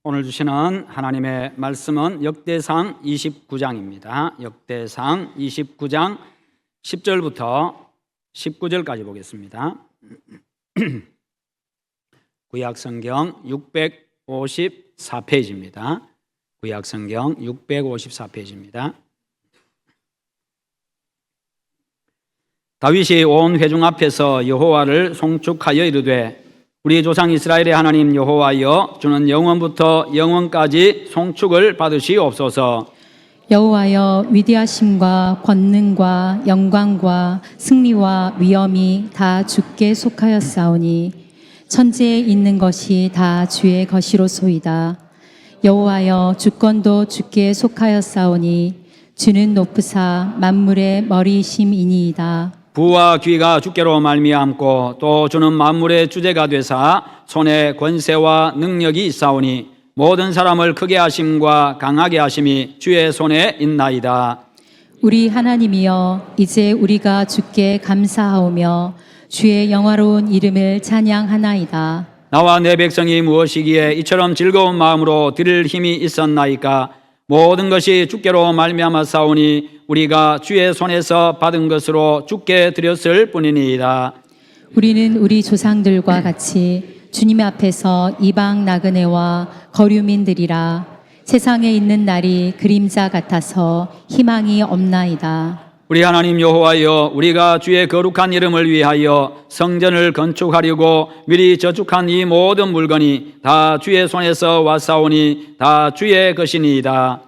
오늘 주시는 하나님의 말씀은 역대상 29장입니다. 역대상 29장 10절부터 19절까지 보겠습니다. 구약성경 654페이지입니다. 구약성경 654페이지입니다. 다윗이 온 회중 앞에서 여호와를 송축하여 이르되 우리 조상 이스라엘의 하나님 여호와여, 주는 영원부터 영원까지 송축을 받으시옵소서. 여호와여, 위대하심과 권능과 영광과 승리와 위엄이 다 주께 속하였사오니 천지에 있는 것이 다 주의 것이로소이다. 여호와여, 주권도 주께 속하였사오니 주는 높으사 만물의 머리이심이니이다. 부와 귀가 주께로 말미암고 또 주는 만물의 주제가 되사 손에 권세와 능력이 있사오니 모든 사람을 크게 하심과 강하게 하심이 주의 손에 있나이다. 우리 하나님이여, 이제 우리가 주께 감사하오며 주의 영화로운 이름을 찬양하나이다. 나와 내 백성이 무엇이기에 이처럼 즐거운 마음으로 드릴 힘이 있었나이까? 모든 것이 주께로 말미암아 싸우니 우리가 주의 손에서 받은 것으로 주께 드렸을 뿐이니이다. 우리는 우리 조상들과 같이 주님 앞에서 이방 나그네와 거류민들이라. 세상에 있는 날이 그림자 같아서 희망이 없나이다. 우리 하나님 여호와여, 우리가 주의 거룩한 이름을 위하여 성전을 건축하려고 미리 저축한 이 모든 물건이 다 주의 손에서 왔사오니 다 주의 것이니이다.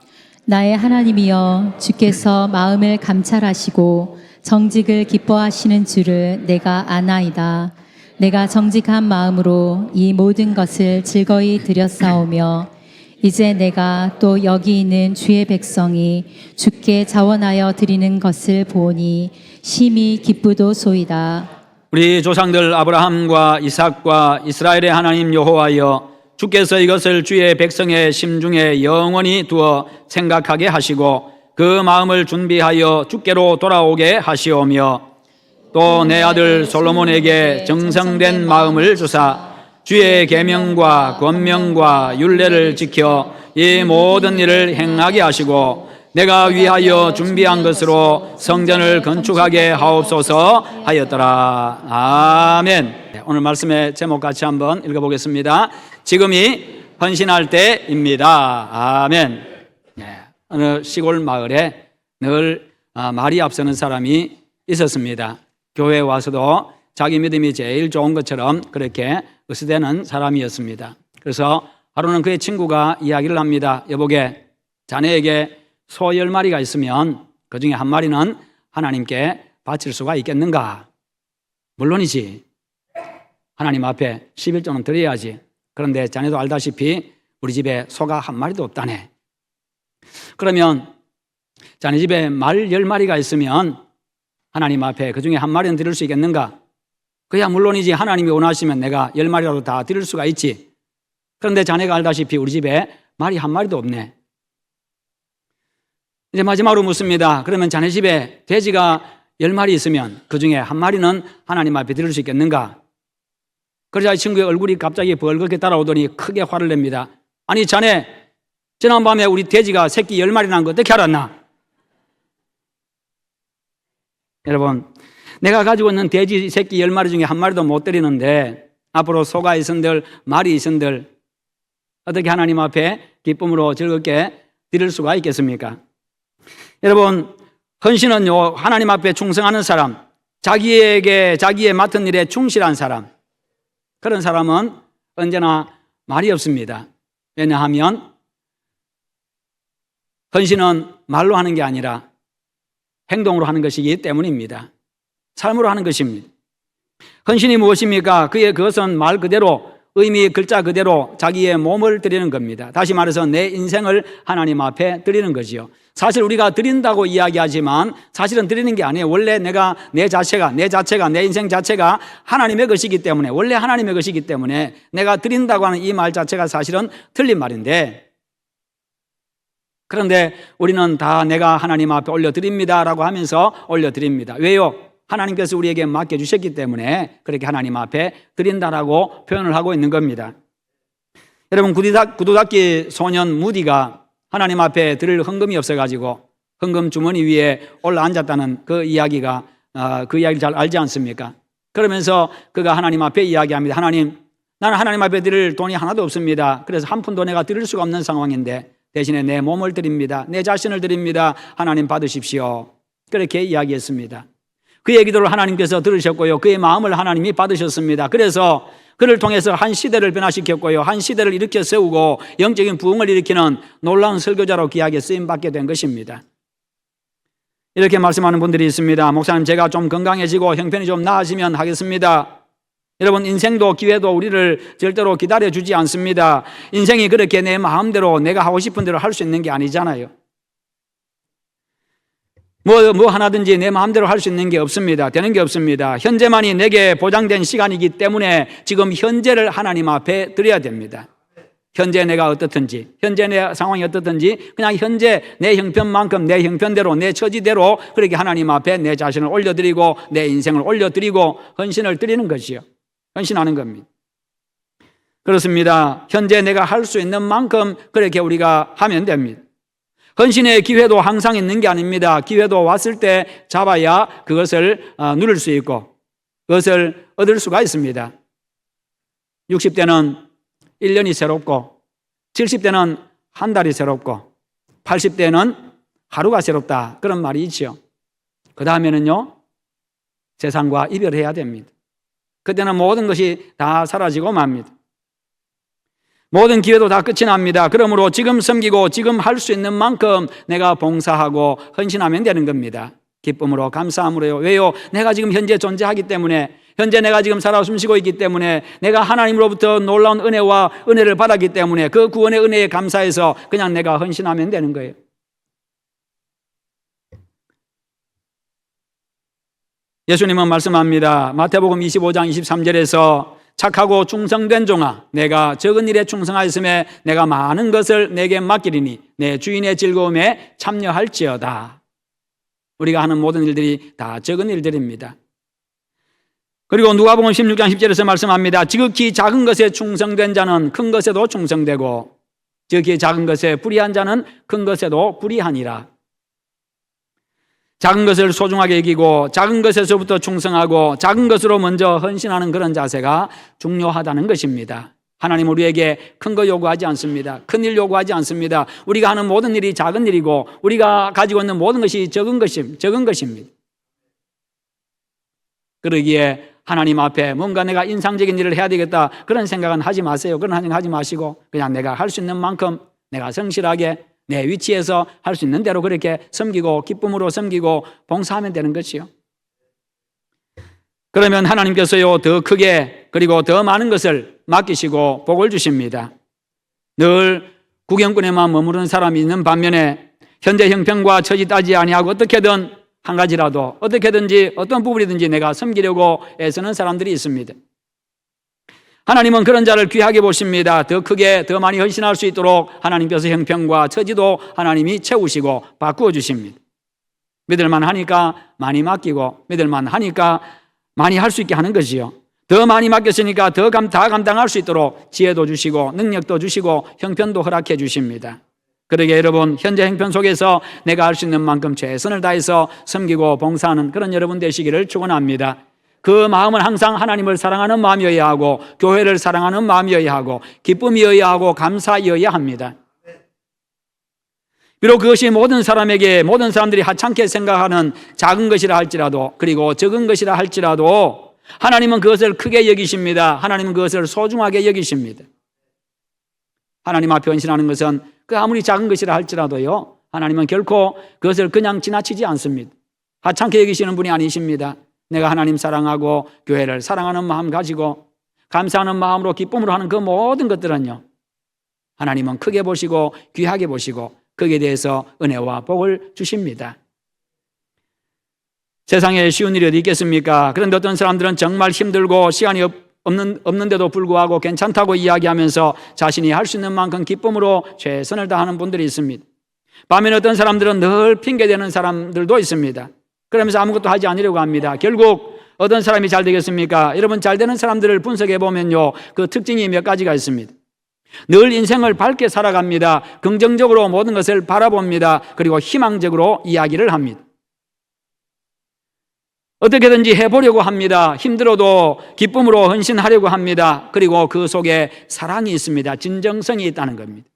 나의 하나님이여, 주께서 마음을 감찰하시고 정직을 기뻐하시는 줄을 내가 아나이다. 내가 정직한 마음으로 이 모든 것을 즐거이 드렸사오며 이제 내가 또 여기 있는 주의 백성이 주께 자원하여 드리는 것을 보니 심히 기쁘도소이다. 우리 조상들 아브라함과 이삭과 이스라엘의 하나님 여호와여, 주께서 이것을 주의 백성의 심중에 영원히 두어 생각하게 하시고 그 마음을 준비하여 주께로 돌아오게 하시오며 또 내 아들 솔로몬에게 정성된 마음을 주사 주의 계명과 권명과 율례를 지켜 이 모든 일을 행하게 하시고 내가 위하여 준비한 것으로 성전을 건축하게 하옵소서 하였더라. 아멘. 오늘 말씀의 제목 같이 한번 읽어보겠습니다. 지금이 헌신할 때입니다. 아멘. 어느 시골 마을에 늘 말이 앞서는 사람이 있었습니다. 교회에 와서도 자기 믿음이 제일 좋은 것처럼 그렇게 으스대는 사람이었습니다. 그래서 하루는 그의 친구가 이야기를 합니다. 여보게, 자네에게 소 10마리가 있으면 그 중에 한 마리는 하나님께 바칠 수가 있겠는가? 물론이지. 하나님 앞에 11조는 드려야지. 그런데 자네도 알다시피 우리 집에 소가 한 마리도 없다네. 그러면 자네 집에 말 10마리가 있으면 하나님 앞에 그 중에 한 마리는 드릴 수 있겠는가? 그야 물론이지. 하나님이 원하시면 내가 10마리라도 다 드릴 수가 있지. 그런데 자네가 알다시피 우리 집에 말이 한 마리도 없네. 이제 마지막으로 묻습니다. 그러면 자네 집에 돼지가 10마리 있으면 그 중에 한 마리는 하나님 앞에 드릴 수 있겠는가? 그러자 이 친구의 얼굴이 갑자기 벌겋게 따라오더니 크게 화를 냅니다. 아니, 자네 지난밤에 우리 돼지가 새끼 10마리 난 거 어떻게 알았나? 여러분, 내가 가지고 있는 돼지 새끼 10마리 중에 한 마리도 못 드리는데 앞으로 소가 있은들 말이 있은들 어떻게 하나님 앞에 기쁨으로 즐겁게 드릴 수가 있겠습니까? 여러분, 헌신은요, 하나님 앞에 충성하는 사람, 자기의 맡은 일에 충실한 사람, 그런 사람은 언제나 말이 없습니다. 왜냐하면 헌신은 말로 하는 게 아니라 행동으로 하는 것이기 때문입니다. 삶으로 하는 것입니다. 헌신이 무엇입니까? 그것은 말 그대로, 의미 글자 그대로 자기의 몸을 드리는 겁니다. 다시 말해서 내 인생을 하나님 앞에 드리는 거지요. 사실 우리가 드린다고 이야기하지만 사실은 드리는 게 아니에요. 원래 내 자체가 내 인생 자체가 하나님의 것이기 때문에, 원래 하나님의 것이기 때문에 내가 드린다고 하는 이 말 자체가 사실은 틀린 말인데, 그런데 우리는 다 내가 하나님 앞에 올려드립니다라고 하면서 올려드립니다. 왜요? 하나님께서 우리에게 맡겨주셨기 때문에 그렇게 하나님 앞에 드린다라고 표현을 하고 있는 겁니다. 여러분, 구두닦이 소년 무디가 하나님 앞에 드릴 헌금이 없어가지고 헌금 주머니 위에 올라앉았다는 그 이야기를 잘 알지 않습니까? 그러면서 그가 하나님 앞에 이야기합니다. 하나님, 나는 하나님 앞에 드릴 돈이 하나도 없습니다. 그래서 한 푼도 내가 드릴 수가 없는 상황인데 대신에 내 몸을 드립니다. 내 자신을 드립니다. 하나님 받으십시오. 그렇게 이야기했습니다. 그의 기도를 하나님께서 들으셨고요. 그의 마음을 하나님이 받으셨습니다. 그래서 그를 통해서 한 시대를 변화시켰고요. 한 시대를 일으켜 세우고 영적인 부흥을 일으키는 놀라운 설교자로 귀하게 쓰임받게 된 것입니다. 이렇게 말씀하는 분들이 있습니다. 목사님, 제가 좀 건강해지고 형편이 좀 나아지면 하겠습니다. 여러분, 인생도 기회도 우리를 절대로 기다려주지 않습니다. 인생이 그렇게 내 마음대로 내가 하고 싶은 대로 할 수 있는 게 아니잖아요. 뭐 하나든지 내 마음대로 할 수 있는 게 없습니다. 되는 게 없습니다. 현재만이 내게 보장된 시간이기 때문에 지금 현재를 하나님 앞에 드려야 됩니다. 현재 내가 어떻든지, 현재 내 상황이 어떻든지 그냥 현재 내 형편만큼 내 형편대로 내 처지대로 그렇게 하나님 앞에 내 자신을 올려드리고 내 인생을 올려드리고 헌신을 드리는 것이요. 헌신하는 겁니다. 그렇습니다. 현재 내가 할 수 있는 만큼 그렇게 우리가 하면 됩니다. 헌신의 기회도 항상 있는 게 아닙니다. 기회도 왔을 때 잡아야 그것을 누릴 수 있고 그것을 얻을 수가 있습니다. 60대는 1년이 새롭고 70대는 한 달이 새롭고 80대는 하루가 새롭다. 그런 말이 있죠. 그 다음에는요, 세상과 이별해야 됩니다. 그때는 모든 것이 다 사라지고 맙니다. 모든 기회도 다 끝이 납니다. 그러므로 지금 섬기고 지금 할 수 있는 만큼 내가 봉사하고 헌신하면 되는 겁니다. 기쁨으로 감사함으로요. 왜요? 내가 지금 현재 존재하기 때문에, 현재 내가 지금 살아 숨쉬고 있기 때문에, 내가 하나님으로부터 놀라운 은혜와 은혜를 받았기 때문에 그 구원의 은혜에 감사해서 그냥 내가 헌신하면 되는 거예요. 예수님은 말씀합니다. 마태복음 25장 23절에서 착하고 충성된 종아, 내가 적은 일에 충성하였음에 내가 많은 것을 내게 맡기리니 내 주인의 즐거움에 참여할지어다. 우리가 하는 모든 일들이 다 적은 일들입니다. 그리고 누가복음 16장 10절에서 말씀합니다. 지극히 작은 것에 충성된 자는 큰 것에도 충성되고 지극히 작은 것에 불의한 자는 큰 것에도 불의하니라. 작은 것을 소중하게 여기고 작은 것에서부터 충성하고 작은 것으로 먼저 헌신하는 그런 자세가 중요하다는 것입니다. 하나님 우리에게 큰 거 요구하지 않습니다. 큰 일 요구하지 않습니다. 우리가 하는 모든 일이 작은 일이고 우리가 가지고 있는 모든 것이 적은 것입니다. 그러기에 하나님 앞에 뭔가 내가 인상적인 일을 해야 되겠다 그런 생각은 하지 마세요. 그런 생각 하지 마시고 그냥 내가 할 수 있는 만큼 내가 성실하게 내 위치에서 할 수 있는 대로 그렇게 섬기고 기쁨으로 섬기고 봉사하면 되는 것이요. 그러면 하나님께서요 더 크게 그리고 더 많은 것을 맡기시고 복을 주십니다. 늘 구경꾼에만 머무르는 사람이 있는 반면에 현재 형편과 처지 따지지 아니하고 어떻게든 한 가지라도 어떻게든지 어떤 부분이든지 내가 섬기려고 애쓰는 사람들이 있습니다. 하나님은 그런 자를 귀하게 보십니다. 더 크게 더 많이 헌신할 수 있도록 하나님께서 형편과 처지도 하나님이 채우시고 바꾸어 주십니다. 믿을만 하니까 많이 맡기고 믿을만 하니까 많이 할 수 있게 하는 것이요. 더 많이 맡겼으니까 다 감당할 수 있도록 지혜도 주시고 능력도 주시고 형편도 허락해 주십니다. 그러게 여러분 현재 형편 속에서 내가 할 수 있는 만큼 최선을 다해서 섬기고 봉사하는 그런 여러분 되시기를 축원합니다. 그 마음은 항상 하나님을 사랑하는 마음이어야 하고 교회를 사랑하는 마음이어야 하고 기쁨이어야 하고 감사이어야 합니다. 비록 그것이 모든 사람들이 하찮게 생각하는 작은 것이라 할지라도 그리고 적은 것이라 할지라도 하나님은 그것을 크게 여기십니다. 하나님은 그것을 소중하게 여기십니다. 하나님 앞에 헌신하는 것은 그 아무리 작은 것이라 할지라도요 하나님은 결코 그것을 그냥 지나치지 않습니다. 하찮게 여기시는 분이 아니십니다. 내가 하나님 사랑하고 교회를 사랑하는 마음 가지고 감사하는 마음으로 기쁨으로 하는 그 모든 것들은요 하나님은 크게 보시고 귀하게 보시고 거기에 대해서 은혜와 복을 주십니다. 세상에 쉬운 일이 어디 있겠습니까? 그런데 어떤 사람들은 정말 힘들고 시간이 없는데도 불구하고 괜찮다고 이야기하면서 자신이 할 수 있는 만큼 기쁨으로 최선을 다하는 분들이 있습니다. 반면에 어떤 사람들은 늘 핑계대는 사람들도 있습니다. 그러면서 아무것도 하지 않으려고 합니다. 결국 어떤 사람이 잘 되겠습니까? 여러분 잘 되는 사람들을 분석해 보면요 그 특징이 몇 가지가 있습니다. 늘 인생을 밝게 살아갑니다. 긍정적으로 모든 것을 바라봅니다. 그리고 희망적으로 이야기를 합니다. 어떻게든지 해보려고 합니다. 힘들어도 기쁨으로 헌신하려고 합니다. 그리고 그 속에 사랑이 있습니다. 진정성이 있다는 겁니다.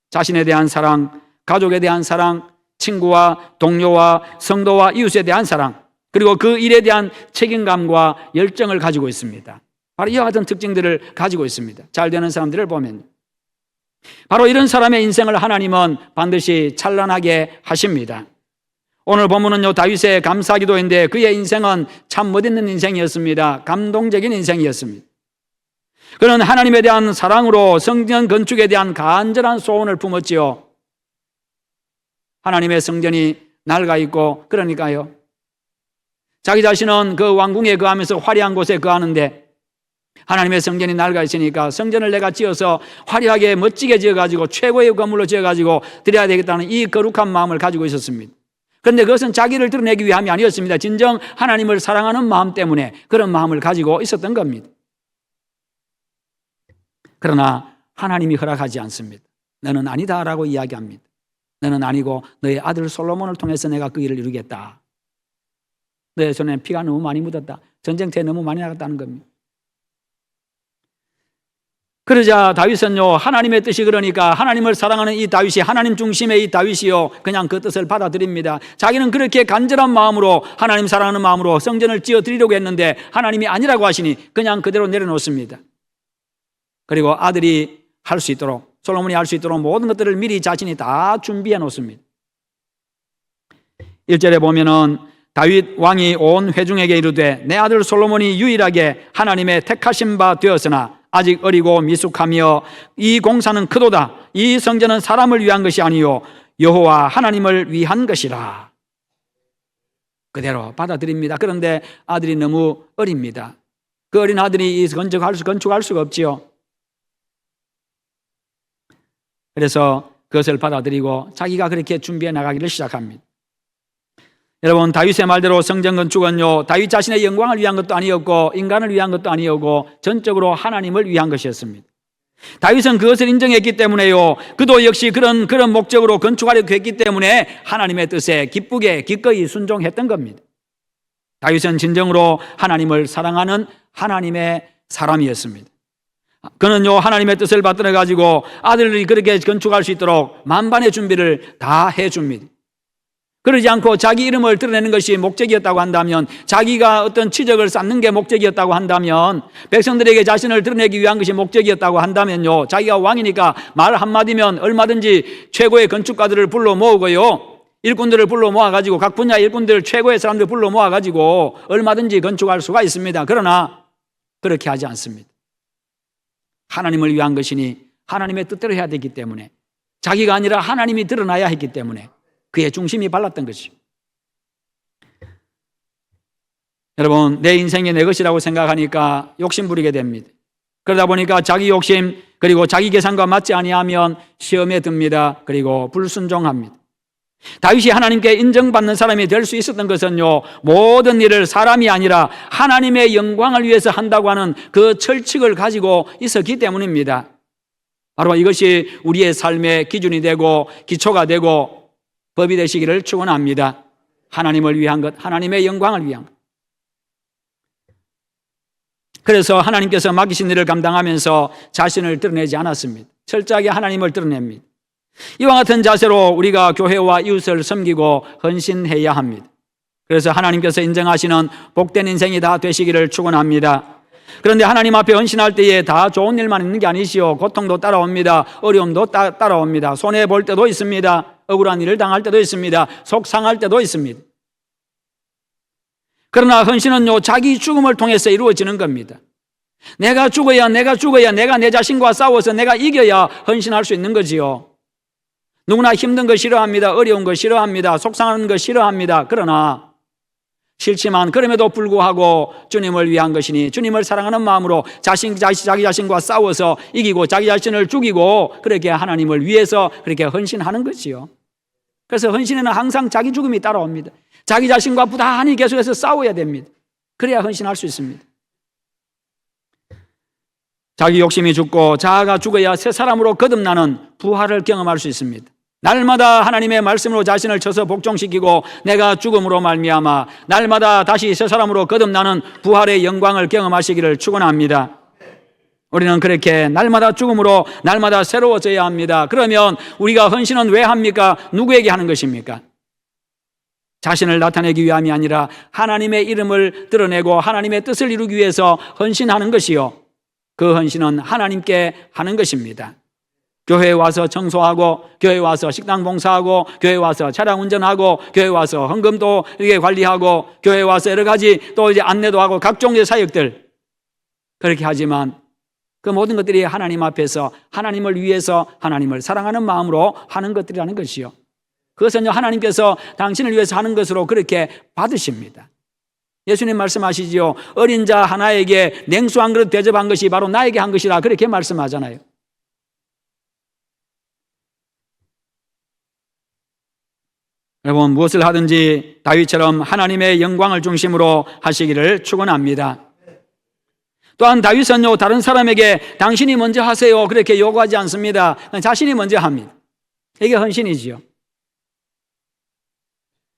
자신에 대한 사랑, 가족에 대한 사랑, 친구와 동료와 성도와 이웃에 대한 사랑, 그리고 그 일에 대한 책임감과 열정을 가지고 있습니다. 바로 이와 같은 특징들을 가지고 있습니다. 잘 되는 사람들을 보면 바로 이런 사람의 인생을 하나님은 반드시 찬란하게 하십니다. 오늘 본문은요, 다윗의 감사기도인데 그의 인생은 참 멋있는 인생이었습니다. 감동적인 인생이었습니다. 그는 하나님에 대한 사랑으로 성전 건축에 대한 간절한 소원을 품었지요. 하나님의 성전이 낡아 있고, 그러니까요, 자기 자신은 그 왕궁에 거하면서 화려한 곳에 거하는데 하나님의 성전이 낡아 있으니까 성전을 내가 지어서 화려하게 멋지게 지어가지고 최고의 건물로 지어가지고 드려야 되겠다는 이 거룩한 마음을 가지고 있었습니다. 그런데 그것은 자기를 드러내기 위함이 아니었습니다. 진정 하나님을 사랑하는 마음 때문에 그런 마음을 가지고 있었던 겁니다. 그러나 하나님이 허락하지 않습니다. 너는 아니다라고 이야기합니다. 너는 아니고 너의 아들 솔로몬을 통해서 내가 그 일을 이루겠다. 너의 손에 피가 너무 많이 묻었다. 전쟁터에 너무 많이 나갔다는 겁니다. 그러자 다윗은요, 하나님의 뜻이 그러니까 하나님을 사랑하는 이 다윗이, 하나님 중심의 이 다윗이요, 그냥 그 뜻을 받아들입니다. 자기는 그렇게 간절한 마음으로, 하나님 사랑하는 마음으로 성전을 지어 드리려고 했는데 하나님이 아니라고 하시니 그냥 그대로 내려놓습니다. 그리고 아들이 할 수 있도록, 솔로몬이 할 수 있도록 모든 것들을 미리 자신이 다 준비해 놓습니다. 1절에 보면은 다윗 왕이 온 회중에게 이르되 내 아들 솔로몬이 유일하게 하나님의 택하신 바 되었으나 아직 어리고 미숙하며 이 공사는 크도다. 이 성전은 사람을 위한 것이 아니요 여호와 하나님을 위한 것이라. 그대로 받아들입니다. 그런데 아들이 너무 어립니다. 그 어린 아들이 건축할 수가 없지요. 그래서 그것을 받아들이고 자기가 그렇게 준비해 나가기를 시작합니다. 여러분, 다윗의 말대로 성전 건축은요, 다윗 자신의 영광을 위한 것도 아니었고 인간을 위한 것도 아니었고 전적으로 하나님을 위한 것이었습니다. 다윗은 그것을 인정했기 때문에요, 그도 역시 그런 목적으로 건축하려고 했기 때문에 하나님의 뜻에 기쁘게 기꺼이 순종했던 겁니다. 다윗은 진정으로 하나님을 사랑하는 하나님의 사람이었습니다. 그는요, 하나님의 뜻을 받들어 가지고 아들이 그렇게 건축할 수 있도록 만반의 준비를 다 해줍니다. 그러지 않고 자기 이름을 드러내는 것이 목적이었다고 한다면, 자기가 어떤 치적을 쌓는 게 목적이었다고 한다면, 백성들에게 자신을 드러내기 위한 것이 목적이었다고 한다면요, 자기가 왕이니까 말 한마디면 얼마든지 최고의 건축가들을 불러 모으고요, 일꾼들을 불러 모아가지고 각 분야 일꾼들 최고의 사람들 불러 모아가지고 얼마든지 건축할 수가 있습니다. 그러나 그렇게 하지 않습니다. 하나님을 위한 것이니 하나님의 뜻대로 해야 되기 때문에, 자기가 아니라 하나님이 드러나야 했기 때문에 그의 중심이 발랐던 것이죠. 여러분, 내 인생이 내 것이라고 생각하니까 욕심 부리게 됩니다. 그러다 보니까 자기 욕심 그리고 자기 계산과 맞지 아니하면 시험에 듭니다. 그리고 불순종합니다. 다윗이 하나님께 인정받는 사람이 될 수 있었던 것은요, 모든 일을 사람이 아니라 하나님의 영광을 위해서 한다고 하는 그 철칙을 가지고 있었기 때문입니다. 바로 이것이 우리의 삶의 기준이 되고 기초가 되고 법이 되시기를 축원합니다. 하나님을 위한 것, 하나님의 영광을 위한 것. 그래서 하나님께서 맡기신 일을 감당하면서 자신을 드러내지 않았습니다. 철저하게 하나님을 드러냅니다. 이와 같은 자세로 우리가 교회와 이웃을 섬기고 헌신해야 합니다. 그래서 하나님께서 인정하시는 복된 인생이 다 되시기를 축원합니다. 그런데 하나님 앞에 헌신할 때에 다 좋은 일만 있는 게 아니시오. 고통도 따라옵니다. 어려움도 따라옵니다. 손해볼 때도 있습니다. 억울한 일을 당할 때도 있습니다. 속 상할 때도 있습니다. 그러나 헌신은요, 자기 죽음을 통해서 이루어지는 겁니다. 내가 죽어야 내가 내 자신과 싸워서 내가 이겨야 헌신할 수 있는 거지요. 누구나 힘든 거 싫어합니다. 어려운 거 싫어합니다. 속상한 거 싫어합니다. 그러나 싫지만 그럼에도 불구하고 주님을 위한 것이니 주님을 사랑하는 마음으로 자기 자신과 싸워서 이기고 자기 자신을 죽이고 그렇게 하나님을 위해서 그렇게 헌신하는 거지요. 그래서 헌신에는 항상 자기 죽음이 따라옵니다. 자기 자신과 부단히 계속해서 싸워야 됩니다. 그래야 헌신할 수 있습니다. 자기 욕심이 죽고 자아가 죽어야 새 사람으로 거듭나는 부활을 경험할 수 있습니다. 날마다 하나님의 말씀으로 자신을 쳐서 복종시키고 내가 죽음으로 말미암아 날마다 다시 새 사람으로 거듭나는 부활의 영광을 경험하시기를 축원합니다. 우리는 그렇게 날마다 죽음으로 날마다 새로워져야 합니다. 그러면 우리가 헌신은 왜 합니까? 누구에게 하는 것입니까? 자신을 나타내기 위함이 아니라 하나님의 이름을 드러내고 하나님의 뜻을 이루기 위해서 헌신하는 것이요, 그 헌신은 하나님께 하는 것입니다. 교회에 와서 청소하고, 교회에 와서 식당 봉사하고, 교회에 와서 차량 운전하고, 교회에 와서 헌금도 이렇게 관리하고, 교회에 와서 여러 가지 또 이제 안내도 하고 각종의 사역들 그렇게 하지만 그 모든 것들이 하나님 앞에서 하나님을 위해서 하나님을 사랑하는 마음으로 하는 것들이라는 것이요, 그것은 하나님께서 당신을 위해서 하는 것으로 그렇게 받으십니다. 예수님 말씀하시지요. 어린 자 하나에게 냉수 한 그릇 대접한 것이 바로 나에게 한 것이라 그렇게 말씀하잖아요. 여러분, 무엇을 하든지 다윗처럼 하나님의 영광을 중심으로 하시기를 축원합니다. 또한 다윗은요, 다른 사람에게 당신이 먼저 하세요 그렇게 요구하지 않습니다. 자신이 먼저 합니다. 이게 헌신이지요.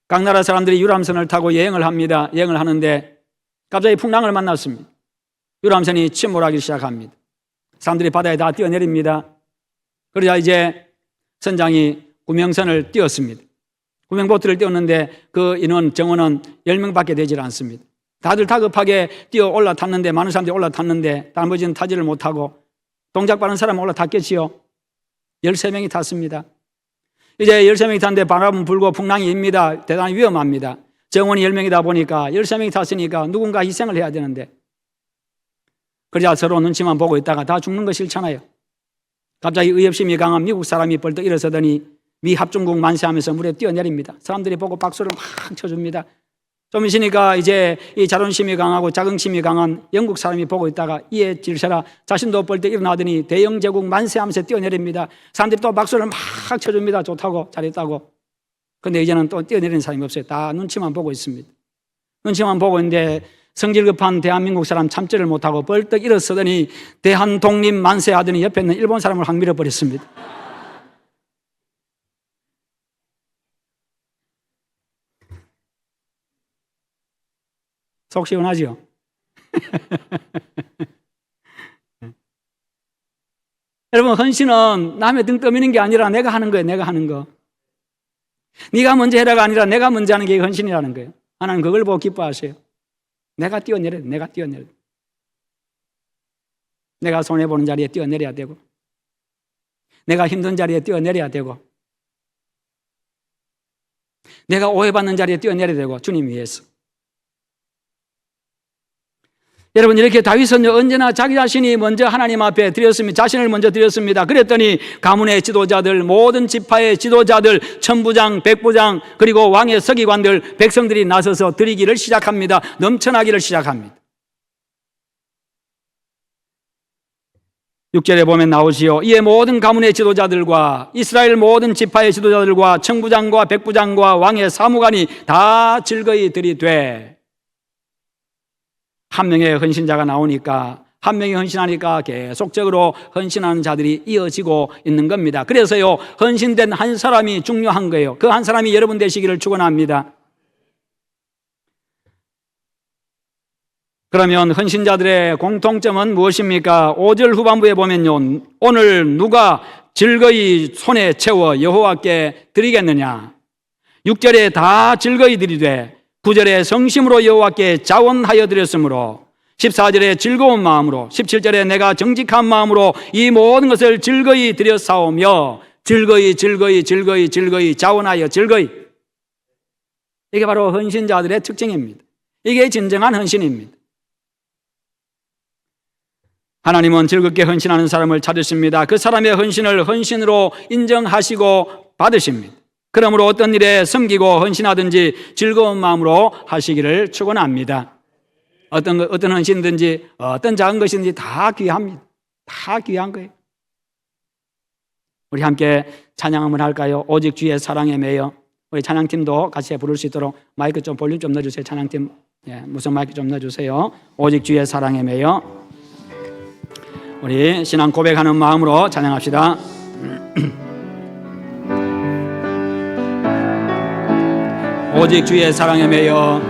각 나라 사람들이 유람선을 타고 여행을 합니다. 여행을 하는데 갑자기 풍랑을 만났습니다. 유람선이 침몰하기 시작합니다. 사람들이 바다에 다 뛰어내립니다. 그러자 이제 선장이 구명선을 띄웠습니다. 구명보트를 띄웠는데 그 인원 정원은 10명밖에 되질 않습니다. 다들 다급하게 뛰어 올라탔는데, 많은 사람들이 올라탔는데 나머지는 타지를 못하고 동작 빠른 사람은 올라탔겠지요. 13명이 탔습니다. 이제 13명이 탔는데 바람은 불고 풍랑이 입니다. 대단히 위험합니다. 정원이 10명이다 보니까 13명이 탔으니까 누군가 희생을 해야 되는데, 그러자 서로 눈치만 보고 있다가 다 죽는 거 싫잖아요. 갑자기 의협심이 강한 미국 사람이 벌떡 일어서더니 미 합중국 만세하면서 물에 뛰어내립니다. 사람들이 보고 박수를 막 쳐줍니다. 좀 있으니까 이제 이 자존심이 강하고 자긍심이 강한 영국 사람이 보고 있다가 이에 질서라 자신도 벌떡 일어나더니 대영제국 만세하면서 뛰어내립니다. 사람들이 또 박수를 막 쳐줍니다. 좋다고, 잘했다고. 근데 이제는 또 뛰어내리는 사람이 없어요. 다 눈치만 보고 있습니다. 눈치만 보고 있는데 성질 급한 대한민국 사람 참지를 못하고 벌떡 일어서더니 대한 독립 만세하더니 옆에 있는 일본 사람을 확 밀어버렸습니다. 속 시원하죠? 여러분, 헌신은 남의 등 떠미는 게 아니라 내가 하는 거예요. 내가 하는 거. 네가 먼저 해라가 아니라 내가 먼저 하는 게 헌신이라는 거예요. 하나님 그걸 보고 기뻐하세요. 내가 뛰어내려야 돼. 내가 뛰어내려야 돼. 내가 손해보는 자리에 뛰어내려야 되고, 내가 힘든 자리에 뛰어내려야 되고, 내가 오해받는 자리에 뛰어내려야 되고, 주님 위해서. 여러분, 이렇게 다윗은 언제나 자기 자신이 먼저 하나님 앞에 드렸습니다. 자신을 먼저 드렸습니다. 그랬더니 가문의 지도자들, 모든 지파의 지도자들, 천부장, 백부장, 그리고 왕의 서기관들, 백성들이 나서서 드리기를 시작합니다. 넘쳐나기를 시작합니다. 6절에 보면 나오지요. 이에 모든 가문의 지도자들과 이스라엘 모든 지파의 지도자들과 천부장과 백부장과 왕의 사무관이 다 즐거이 들이되, 한 명의 헌신자가 나오니까, 한 명이 헌신하니까 계속적으로 헌신하는 자들이 이어지고 있는 겁니다. 그래서요, 헌신된 한 사람이 중요한 거예요. 그 한 사람이 여러분 되시기를 축원합니다. 그러면 헌신자들의 공통점은 무엇입니까? 5절 후반부에 보면요, 오늘 누가 즐거이 손에 채워 여호와께 드리겠느냐? 6절에 다 즐거이 드리되, 9절에 성심으로 여호와께 자원하여 드렸으므로, 14절에 즐거운 마음으로, 17절에 내가 정직한 마음으로 이 모든 것을 즐거이 드렸사오며, 즐거이 자원하여 즐거이. 이게 바로 헌신자들의 특징입니다. 이게 진정한 헌신입니다. 하나님은 즐겁게 헌신하는 사람을 찾으십니다. 그 사람의 헌신을 헌신으로 인정하시고 받으십니다. 그러므로 어떤 일에 섬기고 헌신하든지 즐거운 마음으로 하시기를 축원합니다. 어떤 헌신든지 어떤 작은 것이든지 다 귀합니다. 다 귀한 거예요. 우리 함께 찬양 한번 할까요? 오직 주의 사랑에 매여. 우리 찬양팀도 같이 부를 수 있도록 마이크 좀 볼륨 좀 넣어주세요. 찬양팀, 무슨 마이크 좀 넣어주세요. 오직 주의 사랑에 매여. 우리 신앙 고백하는 마음으로 찬양합시다. 오직 주의 사랑에 매여,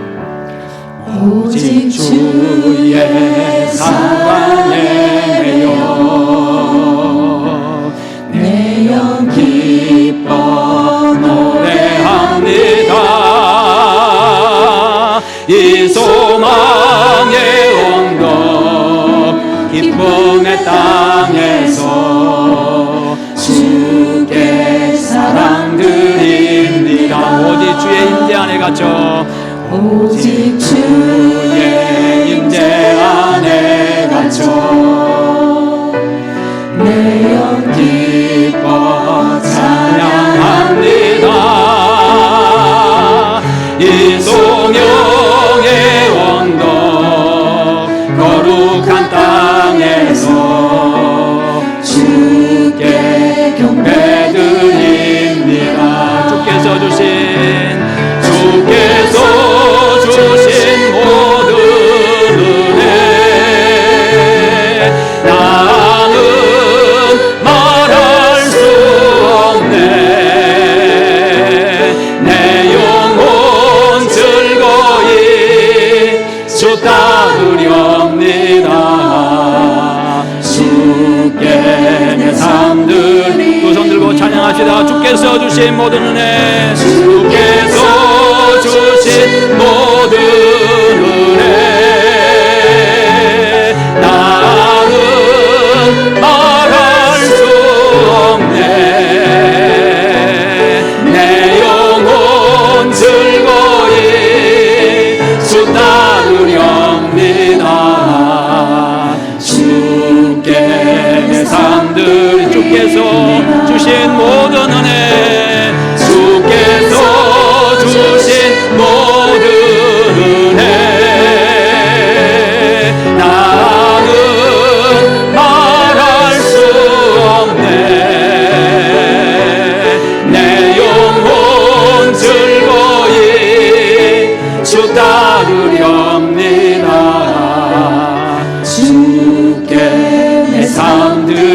오직 주의 사랑에 매여 내 영 기뻐 노래합니다. 이 소망의 언덕 기쁨의 땅에서 주께 사랑 드립니다. 오직 주의 임재 안에 갇혀, 오직 주의 임재 안에 갇혀 내 영 기뻐 찬양합니다. 이 성령의 언덕 거룩한 땅에서 주께 경배드립니다. 주께서 주신 모든 은혜 나는 말할 수 없네. 내 영혼 즐거이 주 따르렵니다. 주께 내 삶들 두 손 들고 찬양합시다. 주께서 주신 모든 은혜, 주께서 주신 모든 은혜 나는 말할 수 없네. 내 영혼 즐거이 주 따르렵니다. 주께 내 삶들, 주께서 주신 모든 은혜, 주께서 주신 모든 은혜 나는 말할 수 없네. 내 영혼 즐거이 주 따르렵니다. 주께 내 삶 드립니다.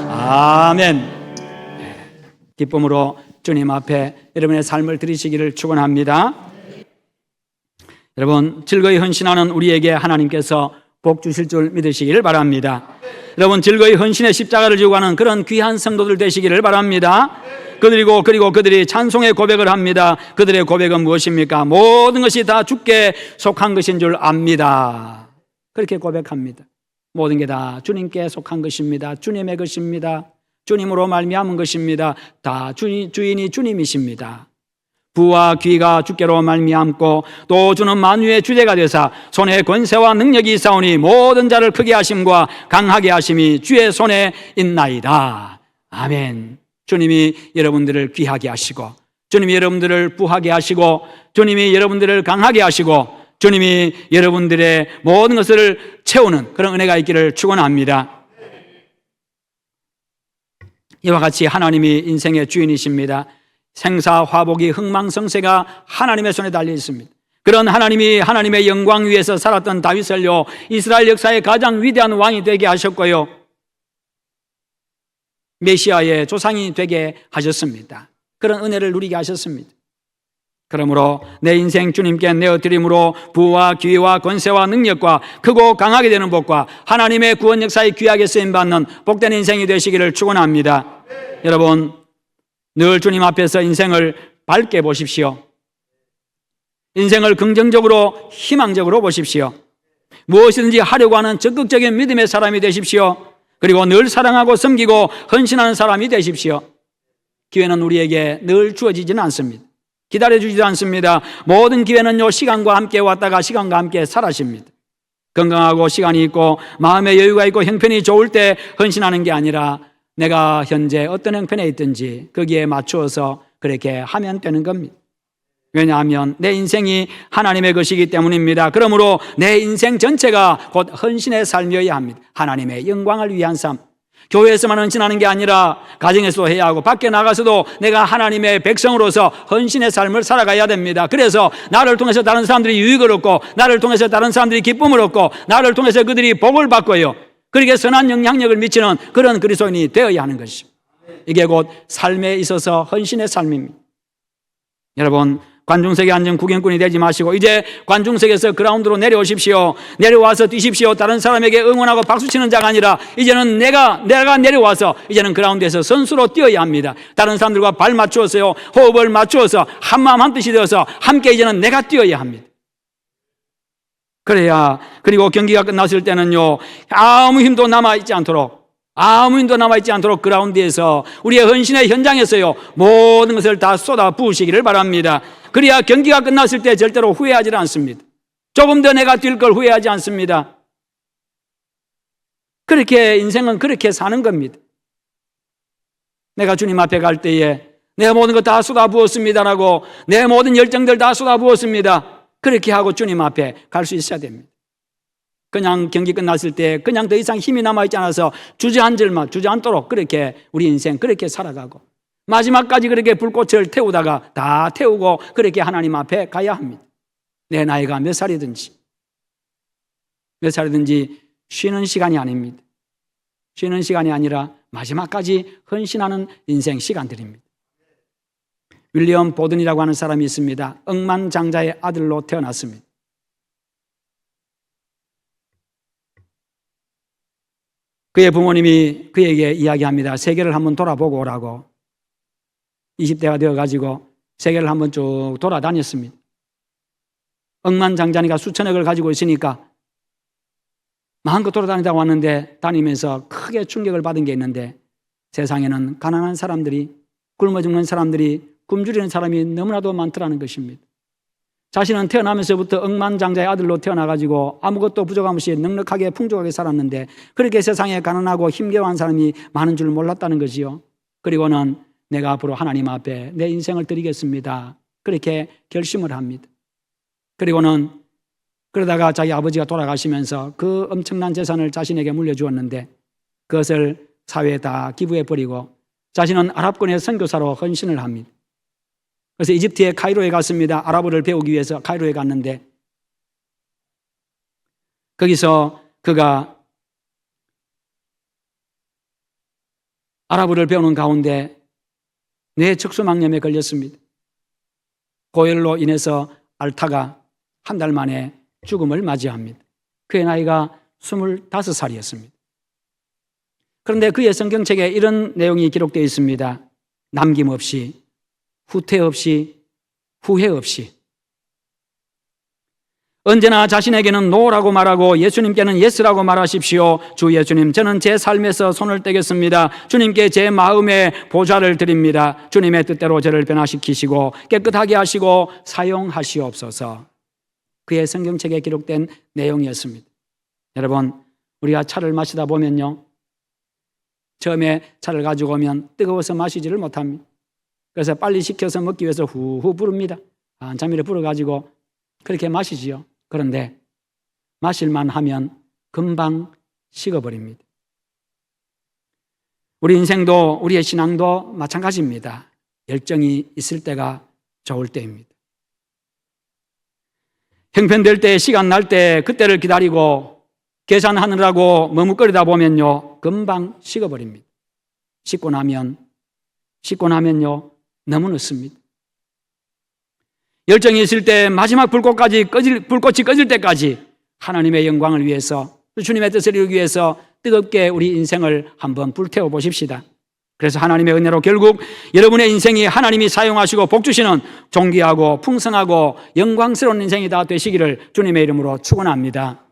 아멘. 기쁨으로 주님 앞에 여러분의 삶을 드리시기를 축원합니다. 여러분, 즐거이 헌신하는 우리에게 하나님께서 복 주실 줄 믿으시기를 바랍니다. 여러분, 즐거이 헌신의 십자가를 지고 가는 그런 귀한 성도들 되시기를 바랍니다. 그리고 그들이 찬송의 고백을 합니다. 그들의 고백은 무엇입니까? 모든 것이 다 주께 속한 것인 줄 압니다. 그렇게 고백합니다. 모든 게 다 주님께 속한 것입니다. 주님의 것입니다. 주님으로 말미암은 것입니다. 다 주인이 주님이십니다. 부와 귀가 주께로 말미암고 또 주는 만유의 주제가 되사 손에 권세와 능력이 있사오니 모든 자를 크게 하심과 강하게 하심이 주의 손에 있나이다. 아멘. 주님이 여러분들을 귀하게 하시고, 주님이 여러분들을 부하게 하시고, 주님이 여러분들을 강하게 하시고, 주님이 여러분들의 모든 것을 채우는 그런 은혜가 있기를 축원합니다. 이와 같이 하나님이 인생의 주인이십니다. 생사화복이 흥망성쇠가 하나님의 손에 달려 있습니다. 그런 하나님이 하나님의 영광 위에서 살았던 다윗을요, 이스라엘 역사의 가장 위대한 왕이 되게 하셨고요, 메시아의 조상이 되게 하셨습니다. 그런 은혜를 누리게 하셨습니다. 그러므로 내 인생 주님께 내어드림으로 부와 기회와 권세와 능력과 크고 강하게 되는 복과 하나님의 구원 역사에 귀하게 쓰임받는 복된 인생이 되시기를 축원합니다. 여러분, 늘 주님 앞에서 인생을 밝게 보십시오. 인생을 긍정적으로 희망적으로 보십시오. 무엇이든지 하려고 하는 적극적인 믿음의 사람이 되십시오. 그리고 늘 사랑하고 섬기고 헌신하는 사람이 되십시오. 기회는 우리에게 늘 주어지지는 않습니다. 기다려주지도 않습니다. 모든 기회는요, 시간과 함께 왔다가 시간과 함께 사라집니다. 건강하고 시간이 있고 마음의 여유가 있고 형편이 좋을 때 헌신하는 게 아니라 내가 현재 어떤 형편에 있든지 거기에 맞추어서 그렇게 하면 되는 겁니다. 왜냐하면 내 인생이 하나님의 것이기 때문입니다. 그러므로 내 인생 전체가 곧 헌신의 삶이어야 합니다. 하나님의 영광을 위한 삶. 교회에서만 헌신하는 게 아니라 가정에서도 해야 하고 밖에 나가서도 내가 하나님의 백성으로서 헌신의 삶을 살아가야 됩니다. 그래서 나를 통해서 다른 사람들이 유익을 얻고, 나를 통해서 다른 사람들이 기쁨을 얻고, 나를 통해서 그들이 복을 받고요, 그렇게 선한 영향력을 미치는 그런 그리스도인이 되어야 하는 것입니다. 이게 곧 삶에 있어서 헌신의 삶입니다. 여러분, 관중석에 앉은 구경꾼이 되지 마시고 이제 관중석에서 그라운드로 내려오십시오. 내려와서 뛰십시오. 다른 사람에게 응원하고 박수치는 자가 아니라 이제는 내가 내려와서 이제는 그라운드에서 선수로 뛰어야 합니다. 다른 사람들과 발 맞추어서요, 호흡을 맞추어서 한마음 한뜻이 되어서 함께 이제는 내가 뛰어야 합니다. 그래야, 그리고 경기가 끝났을 때는요, 아무 힘도 남아있지 않도록 그라운드에서 우리의 헌신의 현장에서요 모든 것을 다 쏟아 부으시기를 바랍니다. 그래야 경기가 끝났을 때 절대로 후회하지 않습니다. 조금 더 내가 뛸 걸 후회하지 않습니다. 그렇게 인생은 그렇게 사는 겁니다. 내가 주님 앞에 갈 때에 내 모든 것 다 쏟아 부었습니다라고, 내 모든 열정들 다 쏟아 부었습니다, 그렇게 하고 주님 앞에 갈 수 있어야 됩니다. 그냥 경기 끝났을 때 그냥 더 이상 힘이 남아있지 않아서 주저앉도록 그렇게 우리 인생 그렇게 살아가고 마지막까지 그렇게 불꽃을 태우다가 다 태우고 그렇게 하나님 앞에 가야 합니다. 내 나이가 몇 살이든지 쉬는 시간이 아닙니다. 쉬는 시간이 아니라 마지막까지 헌신하는 인생 시간들입니다. 윌리엄 보든이라고 하는 사람이 있습니다. 억만장자의 아들로 태어났습니다. 그의 부모님이 그에게 이야기합니다. 세계를 한번 돌아보고 오라고. 20대가 되어가지고 세계를 한번 쭉 돌아다녔습니다. 억만장자니까 수천억을 가지고 있으니까 마음껏 돌아다니다 왔는데, 다니면서 크게 충격을 받은 게 있는데, 세상에는 가난한 사람들이, 굶어 죽는 사람들이, 굶주리는 사람이 너무나도 많더라는 것입니다. 자신은 태어나면서부터 억만장자의 아들로 태어나가지고 아무것도 부족함 없이 넉넉하게 풍족하게 살았는데 그렇게 세상에 가난하고 힘겨워한 사람이 많은 줄 몰랐다는 거지요. 그리고는 내가 앞으로 하나님 앞에 내 인생을 드리겠습니다, 그렇게 결심을 합니다. 그리고는 그러다가 자기 아버지가 돌아가시면서 그 엄청난 재산을 자신에게 물려주었는데 그것을 사회에 다 기부해버리고 자신은 아랍권의 선교사로 헌신을 합니다. 그래서 이집트의 카이로에 갔습니다. 아랍어를 배우기 위해서 카이로에 갔는데 거기서 그가 아랍어를 배우는 가운데 뇌 척수막염에 걸렸습니다. 고열로 인해서 알타가 한 달 만에 죽음을 맞이합니다. 그의 나이가 25살이었습니다. 그런데 그의 성경책에 이런 내용이 기록되어 있습니다. 남김없이, 후퇴 없이, 후회 없이 언제나 자신에게는 노라고 말하고 예수님께는 예스라고 말하십시오. 주 예수님, 저는 제 삶에서 손을 떼겠습니다. 주님께 제 마음의 보좌를 드립니다. 주님의 뜻대로 저를 변화시키시고 깨끗하게 하시고 사용하시옵소서. 그의 성경책에 기록된 내용이었습니다. 여러분, 우리가 차를 마시다 보면요, 처음에 차를 가지고 오면 뜨거워서 마시지를 못합니다. 그래서 빨리 식혀서 먹기 위해서 후후 부릅니다. 한참 이렇게 불어가지고 그렇게 마시지요. 그런데 마실만 하면 금방 식어버립니다. 우리 인생도, 우리의 신앙도 마찬가지입니다. 열정이 있을 때가 좋을 때입니다. 형편될 때, 시간 날 때 그때를 기다리고 계산하느라고 머뭇거리다 보면요 금방 식어버립니다. 식고 나면요 너무 늦습니다. 열정이 있을 때 마지막 불꽃이 꺼질 때까지 하나님의 영광을 위해서, 주님의 뜻을 이루기 위해서 뜨겁게 우리 인생을 한번 불태워 보십시다. 그래서 하나님의 은혜로 결국 여러분의 인생이 하나님이 사용하시고 복주시는 존귀하고 풍성하고 영광스러운 인생이 다 되시기를 주님의 이름으로 축원합니다.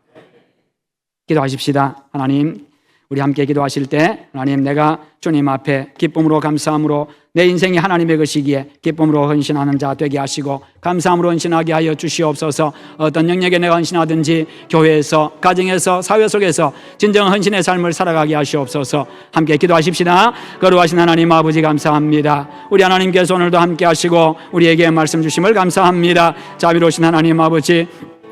기도하십시다. 하나님, 우리 함께 기도하실 때 하나님, 내가 주님 앞에 기쁨으로 감사함으로 내 인생이 하나님의 것이기에 기쁨으로 헌신하는 자 되게 하시고 감사함으로 헌신하게 하여 주시옵소서. 어떤 영역에 내가 헌신하든지 교회에서, 가정에서, 사회 속에서 진정 헌신의 삶을 살아가게 하시옵소서. 함께 기도하십시다. 거룩하신 하나님 아버지, 감사합니다. 우리 하나님께서 오늘도 함께 하시고 우리에게 말씀 주심을 감사합니다. 자비로우신 하나님 아버지,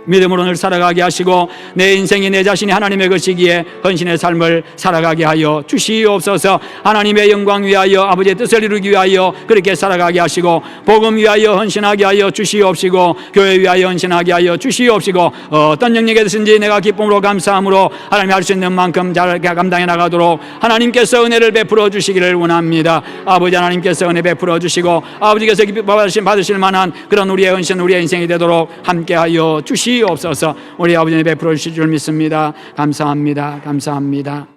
믿음으로 늘 살아가게 하시고 내 인생이 내 자신이 하나님의 것이기에 헌신의 삶을 살아가게 하여 주시옵소서. 하나님의 영광 위하여 아버지의 뜻을 이루기 위하여 그렇게 살아가게 하시고 복음 위하여 헌신하게 하여 주시옵시고 교회 위하여 헌신하게 하여 주시옵시고 어떤 영역에 든지 내가 기쁨으로 감사함으로 하나님이 할 수 있는 만큼 잘 감당해 나가도록 하나님께서 은혜를 베풀어 주시기를 원합니다. 아버지 하나님께서 은혜 베풀어 주시고 아버지께서 기쁨 받으실 만한 그런 우리의 헌신 우리의 인생이 되도록 함께하여 주시옵소서. 우리 아버지 베풀어 주실 줄 믿습니다. 감사합니다. 감사합니다.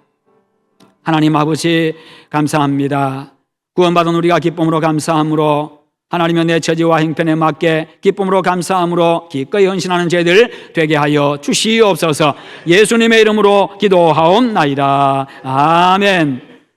하나님 아버지 감사합니다. 구원받은 우리가 기쁨으로 감사함으로 하나님의 내 처지와 형편에 맞게 기쁨으로 감사함으로 기꺼이 헌신하는 저희들 되게 하여 주시옵소서. 예수님의 이름으로 기도하옵나이다. 아멘.